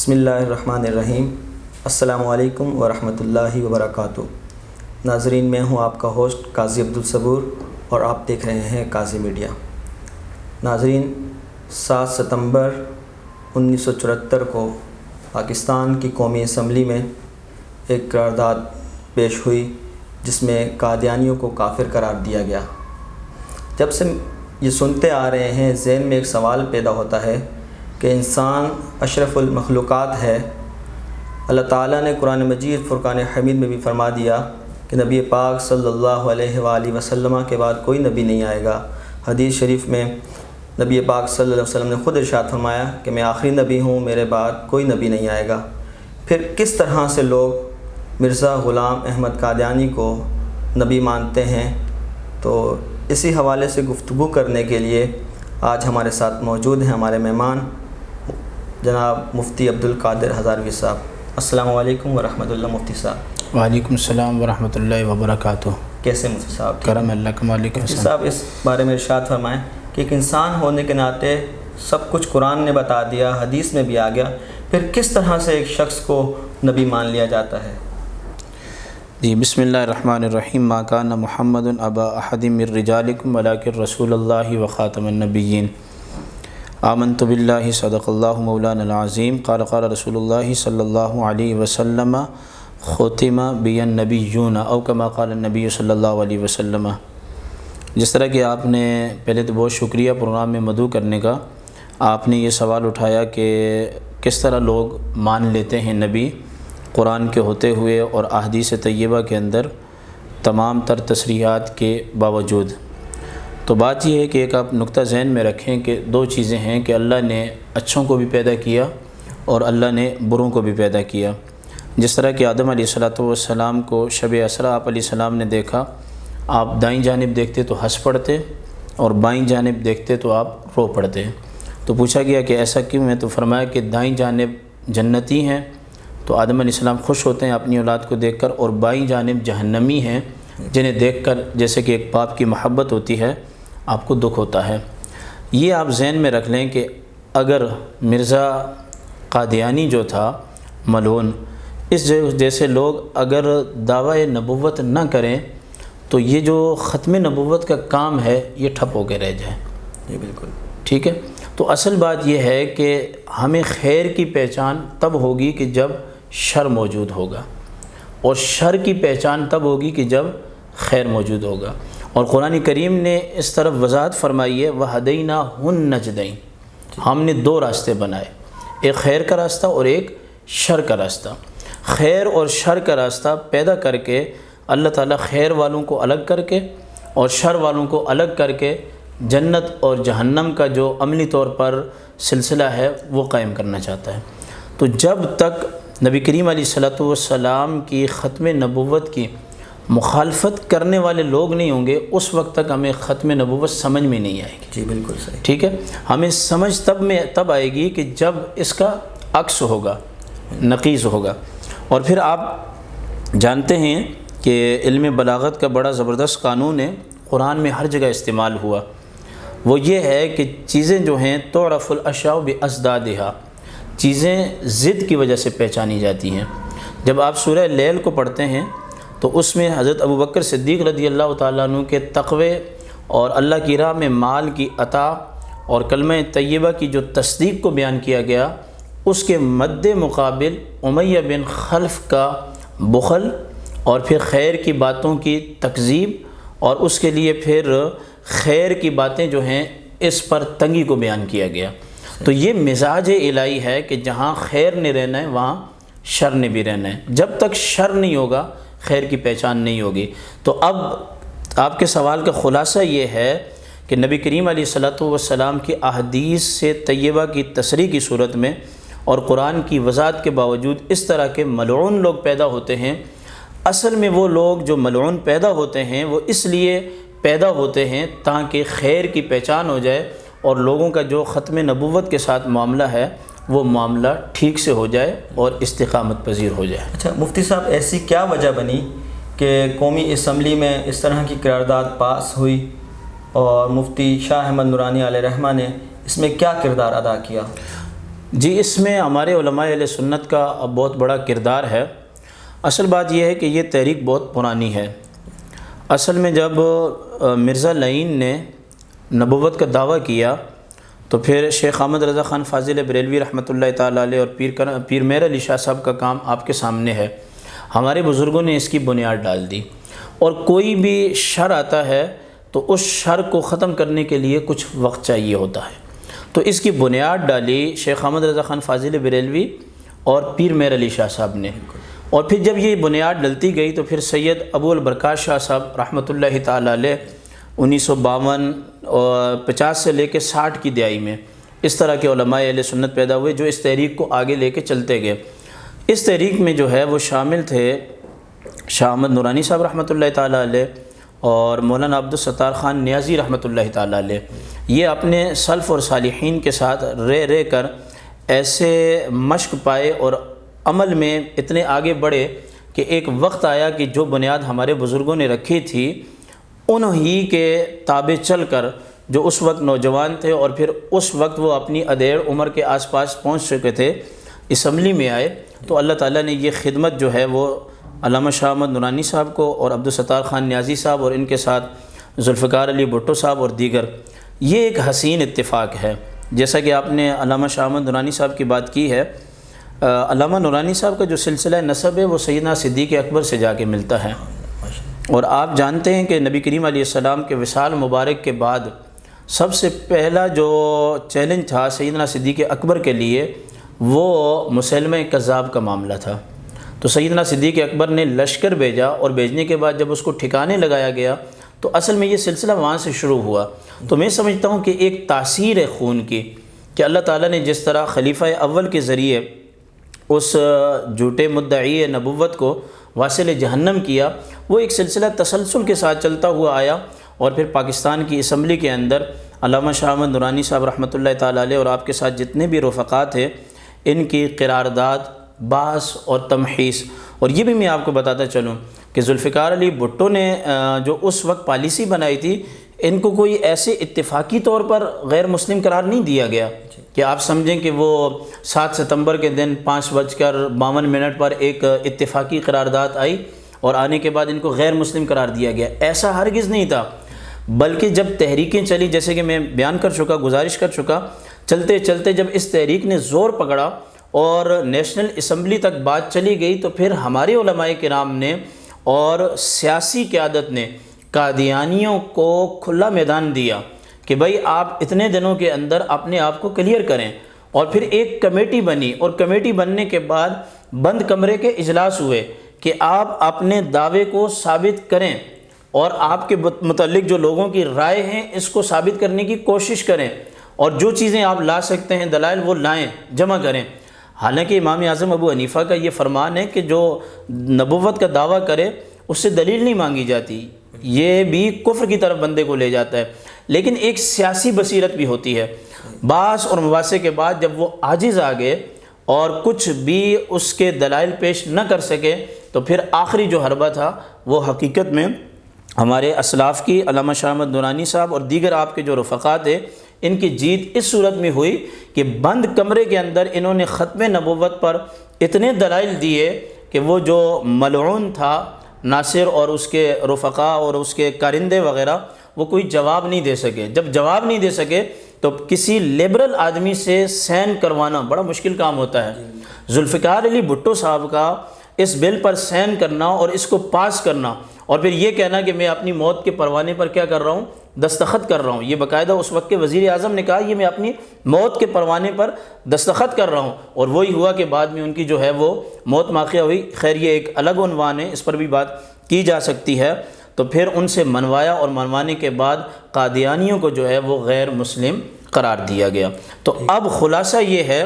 بسم اللہ الرحمن الرحیم۔ السلام علیکم ورحمۃ اللہ وبرکاتہ۔ ناظرین، میں ہوں آپ کا ہوسٹ قاضی عبدالصبور اور آپ دیکھ رہے ہیں قاضی میڈیا۔ ناظرین، 7 ستمبر 1974 کو پاکستان کی قومی اسمبلی میں ایک قرارداد پیش ہوئی جس میں قادیانیوں کو کافر قرار دیا گیا۔ جب سے یہ سنتے آ رہے ہیں، ذہن میں ایک سوال پیدا ہوتا ہے کہ انسان اشرف المخلوقات ہے۔ اللہ تعالیٰ نے قرآن مجید فرقان حمید میں بھی فرما دیا کہ نبی پاک صلی اللہ علیہ وآلہ وسلم کے بعد کوئی نبی نہیں آئے گا۔ حدیث شریف میں نبی پاک صلی اللہ علیہ وسلم نے خود ارشاد فرمایا کہ میں آخری نبی ہوں، میرے بعد کوئی نبی نہیں آئے گا۔ پھر کس طرح سے لوگ مرزا غلام احمد قادیانی کو نبی مانتے ہیں؟ تو اسی حوالے سے گفتگو کرنے کے لیے آج ہمارے ساتھ موجود ہیں ہمارے مہمان جناب مفتی عبدالقادر ہزاروی صاحب۔ السلام علیکم ورحمۃ اللہ مفتی صاحب۔ وعلیکم السلام ورحمۃ اللہ وبرکاتہ۔ کیسے مفتی صاحب؟ کرم اللہ کا مالک۔ مفتی صاحب، اس بارے میں ارشاد فرمائیں کہ ایک انسان ہونے کے ناطے سب کچھ قرآن نے بتا دیا، حدیث میں بھی آ گیا، پھر کس طرح سے ایک شخص کو نبی مان لیا جاتا ہے؟ جی، بسم اللہ الرحمن الرحیم۔ ما کان محمد ابا احد من رجالکم ولکن رسول اللہ وخاتم النبیین۔ آمنت باللہ صدق اللہ مولانا العظیم۔ قال قال رسول اللہ صلی اللہ علیہ وسلم ختم بی النبیون او کما قال النبی صلی اللہ علیہ وسلم۔ جس طرح کہ آپ نے پہلے تو بہت شکریہ پروگرام میں مدعو کرنے کا۔ آپ نے یہ سوال اٹھایا کہ کس طرح لوگ مان لیتے ہیں نبی قرآن کے ہوتے ہوئے اور احادیث طیبہ کے اندر تمام تر تصریحات کے باوجود۔ تو بات یہ ہے کہ ایک آپ نقطہ ذہن میں رکھیں کہ دو چیزیں ہیں کہ اللہ نے اچھوں کو بھی پیدا کیا اور اللہ نے بروں کو بھی پیدا کیا۔ جس طرح کہ آدم علیہ السلام کو شب اسرا آپ علیہ السلام نے دیکھا، آپ دائیں جانب دیکھتے تو ہنس پڑتے اور بائیں جانب دیکھتے تو آپ رو پڑتے۔ تو پوچھا گیا کہ ایسا کیوں ہے؟ تو فرمایا کہ دائیں جانب جنتی ہیں تو آدم علیہ السلام خوش ہوتے ہیں اپنی اولاد کو دیکھ کر، اور بائیں جانب جہنمی ہیں جنہیں دیکھ کر جیسے کہ ایک باپ کی محبت ہوتی ہے آپ کو دکھ ہوتا ہے۔ یہ آپ ذہن میں رکھ لیں کہ اگر مرزا قادیانی جو تھا ملعون، اس جیسے لوگ اگر دعوی نبوت نہ کریں تو یہ جو ختم نبوت کا کام ہے یہ ٹھپ ہو کے رہ جائے۔ جی بالکل ٹھیک ہے۔ تو اصل بات یہ ہے کہ ہمیں خیر کی پہچان تب ہوگی کہ جب شر موجود ہوگا، اور شر کی پہچان تب ہوگی کہ جب خیر موجود ہوگا۔ اور قرآن کریم نے اس طرف وضاحت فرمائی ہے وَهَدَيْنَاهُ النَّجْدَيْنِ، ہم نے دو راستے بنائے، ایک خیر کا راستہ اور ایک شر کا راستہ۔ خیر اور شر کا راستہ پیدا کر کے اللہ تعالیٰ خیر والوں کو الگ کر کے اور شر والوں کو الگ کر کے جنت اور جہنم کا جو عملی طور پر سلسلہ ہے وہ قائم کرنا چاہتا ہے۔ تو جب تک نبی کریم علیہ السلام کی ختم نبوت کی مخالفت کرنے والے لوگ نہیں ہوں گے، اس وقت تک ہمیں ختم نبوت سمجھ میں نہیں آئے گی۔ جی بالکل صحیح۔ ٹھیک ہے۔ ہمیں سمجھ تب آئے گی کہ جب اس کا عکس ہوگا، نقیض ہوگا۔ اور پھر آپ جانتے ہیں کہ علم بلاغت کا بڑا زبردست قانون ہے، قرآن میں ہر جگہ استعمال ہوا، وہ یہ ہے کہ چیزیں جو ہیں تعرف الاشیاء بازدادها، چیزیں ضد کی وجہ سے پہچانی جاتی ہیں۔ جب آپ سورہ لیل کو پڑھتے ہیں تو اس میں حضرت ابوبکر صدیق رضی اللہ تعالیٰ عنہ کے تقوی اور اللہ کی راہ میں مال کی عطا اور کلمہ طیبہ کی جو تصدیق کو بیان کیا گیا، اس کے مد مقابل امیہ بن خلف کا بخل اور پھر خیر کی باتوں کی تکذیب اور اس کے لیے پھر خیر کی باتیں جو ہیں اس پر تنگی کو بیان کیا گیا۔ تو یہ مزاج الہی ہے کہ جہاں خیر نے رہنا ہے وہاں شر نے بھی رہنا ہے۔ جب تک شر نہیں ہوگا خیر کی پہچان نہیں ہوگی۔ تو اب آپ کے سوال کا خلاصہ یہ ہے کہ نبی کریم علیہ السلام کی احادیث سے طیبہ کی تصریح کی صورت میں اور قرآن کی وضاحت کے باوجود اس طرح کے ملعون لوگ پیدا ہوتے ہیں۔ اصل میں وہ لوگ جو ملعون پیدا ہوتے ہیں وہ اس لیے پیدا ہوتے ہیں تاکہ خیر کی پہچان ہو جائے اور لوگوں کا جو ختم نبوت کے ساتھ معاملہ ہے وہ معاملہ ٹھیک سے ہو جائے اور استقامت پذیر ہو جائے۔ اچھا مفتی صاحب، ایسی کیا وجہ بنی کہ قومی اسمبلی میں اس طرح کی قرارداد پاس ہوئی اور مفتی شاہ احمد نورانی علیہ رحمہ نے اس میں کیا کردار ادا کیا؟ جی، اس میں ہمارے علماء اہل سنت کا بہت بڑا کردار ہے۔ اصل بات یہ ہے کہ یہ تحریک بہت پرانی ہے۔ اصل میں جب مرزا لعین نے نبوت کا دعویٰ کیا تو پھر شیخ احمد رضا خان فاضل بریلوی رحمۃ اللہ تعالیٰ علیہ اور پیر مہر علی شاہ صاحب کا کام آپ کے سامنے ہے۔ ہمارے بزرگوں نے اس کی بنیاد ڈال دی، اور کوئی بھی شر آتا ہے تو اس شر کو ختم کرنے کے لیے کچھ وقت چاہیے ہوتا ہے، تو اس کی بنیاد ڈالی شیخ احمد رضا خان فاضل بریلوی اور پیر مہر علی شاہ صاحب نے، اور پھر جب یہ بنیاد ڈلتی گئی تو پھر سید ابو البرکات شاہ صاحب رحمۃ اللہ تعالیٰ علیہ 1952 اور 50 سے لے کے 60 کی دہائی میں اس طرح کے علماء اہل سنت پیدا ہوئے جو اس تحریک کو آگے لے کے چلتے گئے۔ اس تحریک میں جو ہے وہ شامل تھے شاہ احمد نورانی صاحب رحمۃ اللہ تعالیٰ علیہ اور مولانا عبدالستار خان نیازی رحمۃ اللہ تعالیٰ علیہ۔ یہ اپنے سلف اور صالحین کے ساتھ رہ کر ایسے مشق پائے اور عمل میں اتنے آگے بڑھے کہ ایک وقت آیا کہ جو بنیاد ہمارے بزرگوں نے رکھی تھی انہی کے تابع چل کر جو اس وقت نوجوان تھے اور پھر اس وقت وہ اپنی ادھیڑ عمر کے آس پاس پہنچ چکے تھے، اسمبلی میں آئے تو اللہ تعالیٰ نے یہ خدمت جو ہے وہ علامہ شاہ احمد نورانی صاحب کو اور عبدالستار خان نیازی صاحب اور ان کے ساتھ ذوالفقار علی بھٹو صاحب اور دیگر، یہ ایک حسین اتفاق ہے۔ جیسا کہ آپ نے علامہ شاہ احمد نورانی صاحب کی بات کی ہے، علامہ نورانی صاحب کا جو سلسلہ نسب ہے وہ سیدنا صدیق اکبر سے جا کے ملتا ہے، اور آپ جانتے ہیں کہ نبی کریم علیہ السلام کے وصال مبارک کے بعد سب سے پہلا جو چیلنج تھا سیدنا صدیق اکبر کے لیے وہ مسلمہ کذاب کا معاملہ تھا۔ تو سیدنا صدیق اکبر نے لشکر بھیجا، اور بھیجنے کے بعد جب اس کو ٹھکانے لگایا گیا تو اصل میں یہ سلسلہ وہاں سے شروع ہوا۔ تو میں سمجھتا ہوں کہ ایک تاثیر ہے خون کی کہ اللہ تعالیٰ نے جس طرح خلیفہ اول کے ذریعے اس جھوٹے مدعی نبوت کو واصل جہنم کیا، وہ ایک سلسلہ تسلسل کے ساتھ چلتا ہوا آیا، اور پھر پاکستان کی اسمبلی کے اندر علامہ شاہ احمد نورانی صاحب رحمۃ اللہ تعالیٰ علیہ اور آپ کے ساتھ جتنے بھی رفقات ہیں ان کی قرارداد، بحث اور تمحیص۔ اور یہ بھی میں آپ کو بتاتا چلوں کہ ذوالفقار علی بھٹو نے جو اس وقت پالیسی بنائی تھی، ان کو کوئی ایسے اتفاقی طور پر غیر مسلم قرار نہیں دیا گیا کہ آپ سمجھیں کہ وہ 7 ستمبر کے دن 5:52 پر ایک اتفاقی قرارداد آئی اور آنے کے بعد ان کو غیر مسلم قرار دیا گیا، ایسا ہرگز نہیں تھا۔ بلکہ جب تحریکیں چلی، جیسے کہ میں بیان کر چکا، گزارش کر چکا، چلتے چلتے جب اس تحریک نے زور پکڑا اور نیشنل اسمبلی تک بات چلی گئی تو پھر ہمارے علماء کرام نے اور سیاسی قیادت نے قادیانیوں کو کھلا میدان دیا کہ بھائی آپ اتنے دنوں کے اندر اپنے آپ کو کلیئر کریں، اور پھر ایک کمیٹی بنی، اور کمیٹی بننے کے بعد بند کمرے کے اجلاس ہوئے کہ آپ اپنے دعوے کو ثابت کریں اور آپ کے متعلق جو لوگوں کی رائے ہیں اس کو ثابت کرنے کی کوشش کریں، اور جو چیزیں آپ لا سکتے ہیں دلائل وہ لائیں، جمع کریں۔ حالانکہ امام اعظم ابو حنیفہ کا یہ فرمان ہے کہ جو نبوت کا دعویٰ کرے اس سے دلیل نہیں مانگی جاتی، یہ بھی کفر کی طرف بندے کو لے جاتا ہے۔ لیکن ایک سیاسی بصیرت بھی ہوتی ہے۔ بحث اور مباحثے کے بعد جب وہ عاجز آ گئے اور کچھ بھی اس کے دلائل پیش نہ کر سکے تو پھر آخری جو حربہ تھا وہ حقیقت میں ہمارے اسلاف کی علامہ شاہ احمد نورانی صاحب اور دیگر آپ کے جو رفقات ہیں ان کی جیت اس صورت میں ہوئی کہ بند کمرے کے اندر انہوں نے ختم نبوت پر اتنے دلائل دیے کہ وہ جو ملعون تھا ناصر اور اس کے رفقا اور اس کے کارندے وغیرہ، وہ کوئی جواب نہیں دے سکے۔ جب جواب نہیں دے سکے تو کسی لیبرل آدمی سے سین کروانا بڑا مشکل کام ہوتا ہے۔ ذوالفقار علی بھٹو صاحب کا اس بل پر سین کرنا اور اس کو پاس کرنا اور پھر یہ کہنا کہ میں اپنی موت کے پروانے پر کیا کر رہا ہوں، دستخط کر رہا ہوں، یہ باقاعدہ اس وقت کے وزیر اعظم نے کہا یہ میں اپنی موت کے پروانے پر دستخط کر رہا ہوں، اور وہی ہوا کہ بعد میں ان کی جو ہے وہ موت واقع ہوئی۔ خیر یہ ایک الگ عنوان ہے، اس پر بھی بات کی جا سکتی ہے۔ تو پھر ان سے منوایا اور منوانے کے بعد قادیانیوں کو جو ہے وہ غیر مسلم قرار دیا گیا۔ تو اب خلاصہ یہ ہے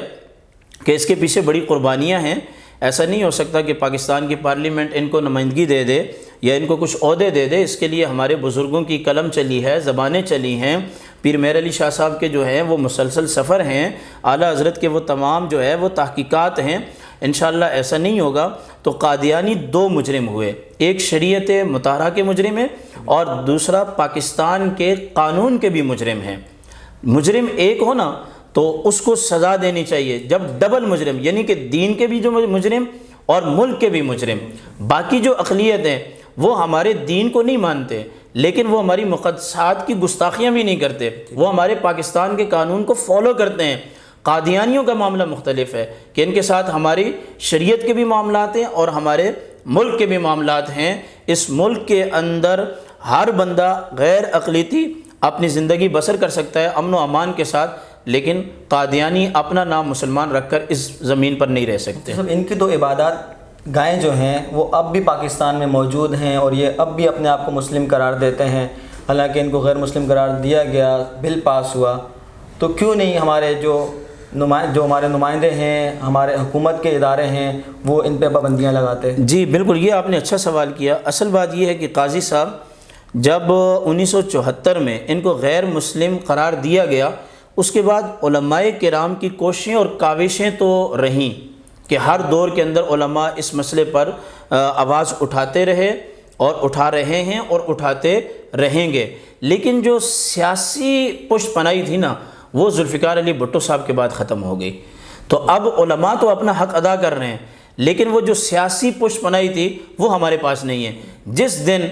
کہ اس کے پیچھے بڑی قربانیاں ہیں۔ ایسا نہیں ہو سکتا کہ پاکستان کی پارلیمنٹ ان کو نمائندگی دے دے یا ان کو کچھ عہدے دے دے، اس کے لیے ہمارے بزرگوں کی قلم چلی ہے، زبانیں چلی ہیں، پیر مہر علی شاہ صاحب کے جو ہیں وہ مسلسل سفر ہیں، اعلیٰ حضرت کے وہ تمام جو ہے وہ تحقیقات ہیں۔ انشاءاللہ ایسا نہیں ہوگا تو قادیانی دو مجرم ہوئے، ایک شریعت مطہرہ کے مجرم ہیں اور دوسرا پاکستان کے قانون کے بھی مجرم ہیں۔ مجرم ایک ہو نا تو اس کو سزا دینی چاہیے. جب ڈبل مجرم یعنی کہ دین کے بھی جو مجرم اور ملک کے بھی مجرم، باقی جو اقلیت ہیں وہ ہمارے دین کو نہیں مانتے لیکن وہ ہماری مقدسات کی گستاخیاں بھی نہیں کرتے، وہ ہمارے پاکستان کے قانون کو فالو کرتے ہیں. قادیانیوں کا معاملہ مختلف ہے کہ ان کے ساتھ ہماری شریعت کے بھی معاملات ہیں اور ہمارے ملک کے بھی معاملات ہیں. اس ملک کے اندر ہر بندہ غیر اقلیتی اپنی زندگی بسر کر سکتا ہے امن و امان کے ساتھ، لیکن قادیانی اپنا نام مسلمان رکھ کر اس زمین پر نہیں رہ سکتے. ان کی تو عبادات گائیں جو ہیں وہ اب بھی پاکستان میں موجود ہیں اور یہ اب بھی اپنے آپ کو مسلم قرار دیتے ہیں، حالانکہ ان کو غیر مسلم قرار دیا گیا، بل پاس ہوا. تو کیوں نہیں ہمارے جو ہمارے نمائندے ہیں، ہمارے حکومت کے ادارے ہیں، وہ ان پہ پابندیاں لگاتے؟ جی بالکل، یہ آپ نے اچھا سوال کیا. اصل بات یہ ہے کہ قاضی صاحب جب 1974 میں ان کو غیر مسلم قرار دیا گیا، اس کے بعد علماء کرام کی کوششیں اور کاوشیں تو رہیں کہ ہر دور کے اندر علماء اس مسئلے پر آواز اٹھاتے رہے اور اٹھا رہے ہیں اور اٹھاتے رہیں گے. لیکن جو سیاسی پشت پناہی تھی نا وہ ذوالفقار علی بھٹو صاحب کے بعد ختم ہو گئی. تو اب علماء تو اپنا حق ادا کر رہے ہیں لیکن وہ جو سیاسی پشت پناہی تھی وہ ہمارے پاس نہیں ہے. جس دن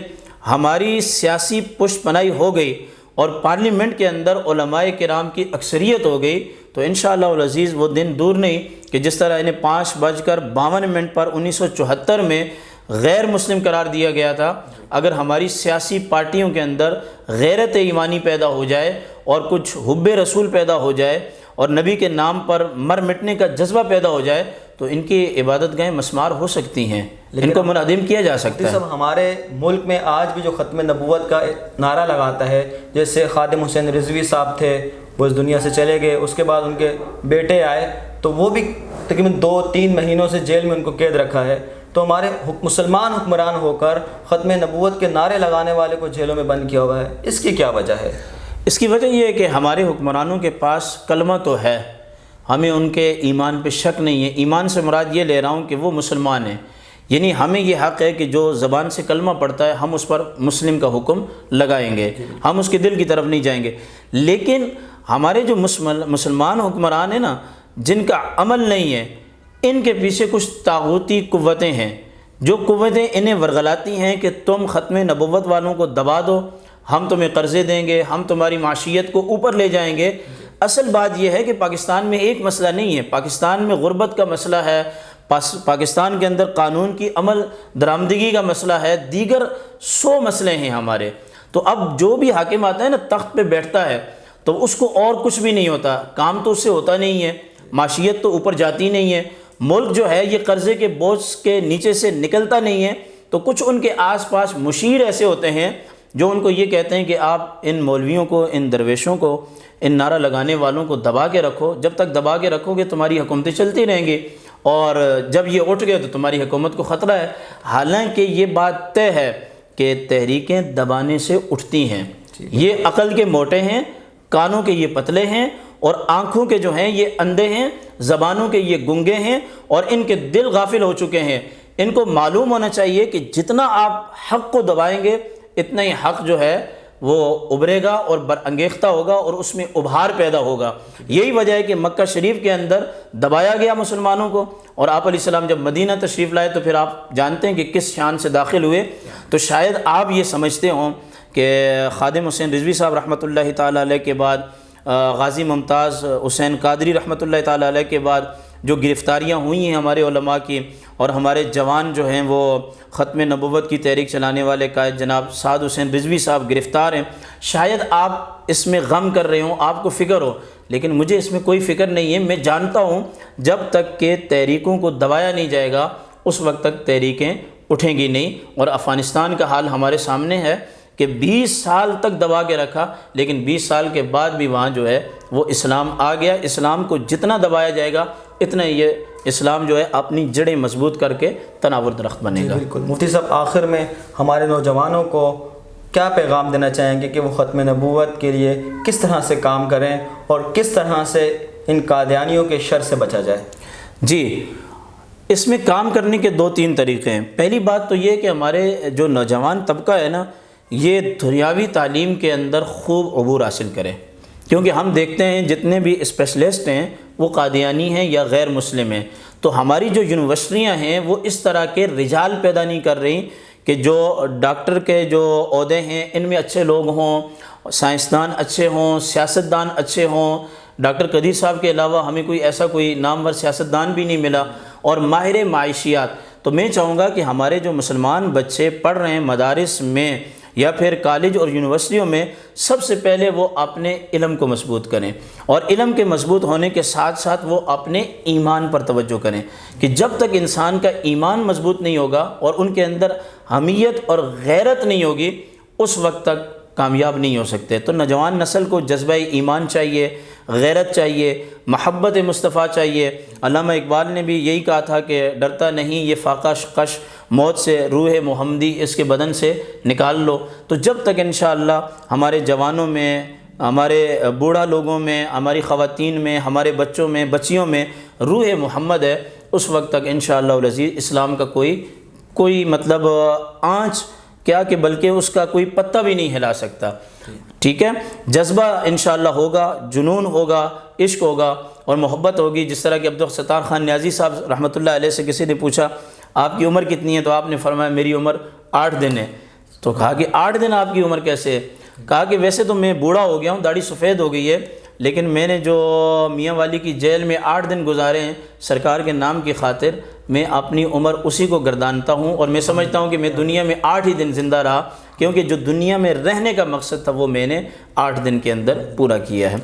ہماری سیاسی پشت پناہی ہو گئی اور پارلیمنٹ کے اندر علماء کرام کی اکثریت ہو گئی تو انشاءاللہ العزیز وہ دن دور نہیں کہ جس طرح انہیں 5:52 پر 1974 میں غیر مسلم قرار دیا گیا تھا، اگر ہماری سیاسی پارٹیوں کے اندر غیرت ایمانی پیدا ہو جائے اور کچھ حب رسول پیدا ہو جائے اور نبی کے نام پر مر مٹنے کا جذبہ پیدا ہو جائے تو ان کی عبادت گاہیں مسمار ہو سکتی ہیں، ان کو منہدم کیا جا سکتا ہے. ہمارے ملک میں آج بھی جو ختم نبوت کا نعرہ لگاتا ہے، جیسے خادم حسین رضوی صاحب تھے وہ اس دنیا سے چلے گئے، اس کے بعد ان کے بیٹے آئے تو وہ بھی تقریباً 2-3 مہینوں سے جیل میں ان کو قید رکھا ہے. تو ہمارے مسلمان حکمران ہو کر ختم نبوت کے نعرے لگانے والے کو جیلوں میں بند کیا ہوا ہے، اس کی کیا وجہ ہے؟ اس کی وجہ یہ ہے کہ ہمارے حکمرانوں کے پاس کلمہ تو ہے، ہمیں ان کے ایمان پہ شک نہیں ہے. ایمان سے مراد یہ لے رہا ہوں کہ وہ مسلمان ہیں، یعنی ہمیں یہ حق ہے کہ جو زبان سے کلمہ پڑھتا ہے ہم اس پر مسلم کا حکم لگائیں گے، ہم اس کے دل کی طرف نہیں جائیں گے. لیکن ہمارے جو مسلمان حکمران ہیں نا جن کا عمل نہیں ہے، ان کے پیچھے کچھ طاغوتی قوتیں ہیں، جو قوتیں انہیں ورغلاتی ہیں کہ تم ختم نبوت والوں کو دبا دو، ہم تمہیں قرضے دیں گے، ہم تمہاری معیشت کو اوپر لے جائیں گے. اصل بات یہ ہے کہ پاکستان میں ایک مسئلہ نہیں ہے، پاکستان میں غربت کا مسئلہ ہے، پاکستان کے اندر قانون کی عمل درآمدگی کا مسئلہ ہے، دیگر 100 مسئلے ہیں ہمارے. تو اب جو بھی حاکم آتا ہے نا تخت پہ بیٹھتا ہے تو اس کو اور کچھ بھی نہیں ہوتا، کام تو اس سے ہوتا نہیں ہے، معیشت تو اوپر جاتی نہیں ہے، ملک جو ہے یہ قرضے کے بوجھ کے نیچے سے نکلتا نہیں ہے. تو کچھ ان کے آس پاس مشیر ایسے ہوتے ہیں جو ان کو یہ کہتے ہیں کہ آپ ان مولویوں کو، ان درویشوں کو، ان نعرہ لگانے والوں کو دبا کے رکھو، جب تک دبا کے رکھو گے تمہاری حکومتیں چلتی رہیں گی اور جب یہ اٹھ گئے تو تمہاری حکومت کو خطرہ ہے. حالانکہ یہ بات طے ہے کہ تحریکیں دبانے سے اٹھتی ہیں. یہ عقل کے موٹے ہیں، کانوں کے یہ پتلے ہیں اور آنکھوں کے جو ہیں یہ اندھے ہیں، زبانوں کے یہ گنگے ہیں اور ان کے دل غافل ہو چکے ہیں. ان کو معلوم ہونا چاہیے کہ جتنا آپ حق کو دبائیں گے اتنا ہی حق جو ہے وہ ابھرے گا اور برانگیختہ ہوگا اور اس میں ابھار پیدا ہوگا. یہی وجہ ہے کہ مکہ شریف کے اندر دبایا گیا مسلمانوں کو اور آپ علیہ السلام جب مدینہ تشریف لائے تو پھر آپ جانتے ہیں کہ کس شان سے داخل ہوئے. تو شاید آپ یہ سمجھتے ہوں کہ خادم حسین رضوی صاحب رحمۃ اللہ تعالیٰ علیہ کے بعد، غازی ممتاز حسین قادری رحمۃ اللہ تعالیٰ علیہ کے بعد جو گرفتاریاں ہوئی ہیں ہمارے علماء کی اور ہمارے جوان جو ہیں وہ ختم نبوت کی تحریک چلانے والے قائد جناب سعد حسین رضوی صاحب گرفتار ہیں، شاید آپ اس میں غم کر رہے ہوں، آپ کو فکر ہو، لیکن مجھے اس میں کوئی فکر نہیں ہے. میں جانتا ہوں جب تک کہ تحریکوں کو دبایا نہیں جائے گا اس وقت تک تحریکیں اٹھیں گی نہیں. اور افغانستان کا حال ہمارے سامنے ہے کہ 20 سال تک دبا کے رکھا لیکن 20 سال کے بعد بھی وہاں جو ہے وہ اسلام آ گیا. اسلام کو جتنا دبایا جائے گا اتنا یہ اسلام جو ہے اپنی جڑیں مضبوط کر کے تناور درخت بنے گا. بالکل. مفتی صاحب آخر میں ہمارے نوجوانوں کو کیا پیغام دینا چاہیں گے کہ وہ ختم نبوت کے لیے کس طرح سے کام کریں اور کس طرح سے ان قادیانیوں کے شر سے بچا جائے؟ جی، اس میں کام کرنے کے 2-3 طریقے ہیں. پہلی بات تو یہ کہ ہمارے جو نوجوان طبقہ ہے نا یہ دنیاوی تعلیم کے اندر خوب عبور حاصل کرے. کیونکہ ہم دیکھتے ہیں جتنے بھی اسپیشلسٹ ہیں وہ قادیانی ہیں یا غیر مسلم ہیں، تو ہماری جو یونیورسٹیاں ہیں وہ اس طرح کے رجال پیدا نہیں کر رہی کہ جو ڈاکٹر کے جو عہدے ہیں ان میں اچھے لوگ ہوں، سائنسدان اچھے ہوں، سیاستدان اچھے ہوں۔ ڈاکٹر قدیر صاحب کے علاوہ ہمیں کوئی ایسا کوئی نامور سیاستدان بھی نہیں ملا، اور ماہر معاشیات۔ تو میں چاہوں گا کہ ہمارے جو مسلمان بچے پڑھ رہے ہیں مدارس میں یا پھر کالج اور یونیورسٹیوں میں، سب سے پہلے وہ اپنے علم کو مضبوط کریں، اور علم کے مضبوط ہونے کے ساتھ ساتھ وہ اپنے ایمان پر توجہ کریں کہ جب تک انسان کا ایمان مضبوط نہیں ہوگا اور ان کے اندر حمیت اور غیرت نہیں ہوگی، اس وقت تک کامیاب نہیں ہو سکتے۔ تو نوجوان نسل کو جذبہ ایمان چاہیے، غیرت چاہیے، محبت مصطفیٰ چاہیے۔ علامہ اقبال نے بھی یہی کہا تھا کہ ڈرتا نہیں یہ فاقہ کش موت سے، روح محمدی اس کے بدن سے نکال لو۔ تو جب تک انشاءاللہ ہمارے جوانوں میں، ہمارے بوڑھا لوگوں میں، ہماری خواتین میں، ہمارے بچوں میں، بچیوں میں روح محمد ہے، اس وقت تک انشاءاللہ العزیز اسلام کا کوئی مطلب آنچ کیا کہ بلکہ اس کا کوئی پتہ بھی نہیں ہلا سکتا۔ ٹھیک ہے، جذبہ انشاءاللہ ہوگا، جنون ہوگا، عشق ہوگا اور محبت ہوگی۔ جس طرح کہ عبدالستار خان نیازی صاحب رحمۃ اللہ علیہ سے کسی نے پوچھا آپ کی عمر کتنی ہے، تو آپ نے فرمایا میری عمر 8 دن ہے۔ تو کہا کہ 8 دن آپ کی عمر کیسے ہے؟ کہا کہ ویسے تو میں بوڑھا ہو گیا ہوں، داڑھی سفید ہو گئی ہے، لیکن میں نے جو میاں والی کی جیل میں 8 دن گزارے ہیں سرکار کے نام کی خاطر، میں اپنی عمر اسی کو گردانتا ہوں، اور میں سمجھتا ہوں کہ میں دنیا میں 8 ہی دن زندہ رہا، کیونکہ جو دنیا میں رہنے کا مقصد تھا وہ میں نے 8 دن کے اندر پورا کیا ہے۔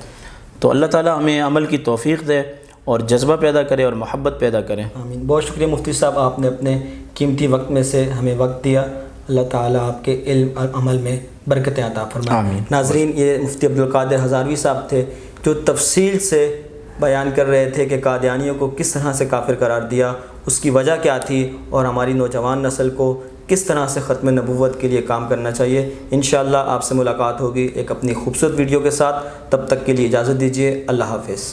تو اللہ تعالی ہمیں عمل کی توفیق دے اور جذبہ پیدا کرے اور محبت پیدا کرے۔ آمین۔ بہت شکریہ مفتی صاحب، آپ نے اپنے قیمتی وقت میں سے ہمیں وقت دیا۔ اللہ تعالیٰ آپ کے علم اور عمل میں برکتیں عطا فرمائے۔ آمین۔ ناظرین، یہ مفتی عبدالقادر ہزاروی صاحب تھے جو تفصیل سے بیان کر رہے تھے کہ قادیانیوں کو کس طرح سے کافر قرار دیا، اس کی وجہ کیا تھی، اور ہماری نوجوان نسل کو کس طرح سے ختم نبوت کے لیے کام کرنا چاہیے۔ انشاءاللہ آپ سے ملاقات ہوگی ایک اپنی خوبصورت ویڈیو کے ساتھ، تب تک کے لیے اجازت دیجیے۔ اللہ حافظ۔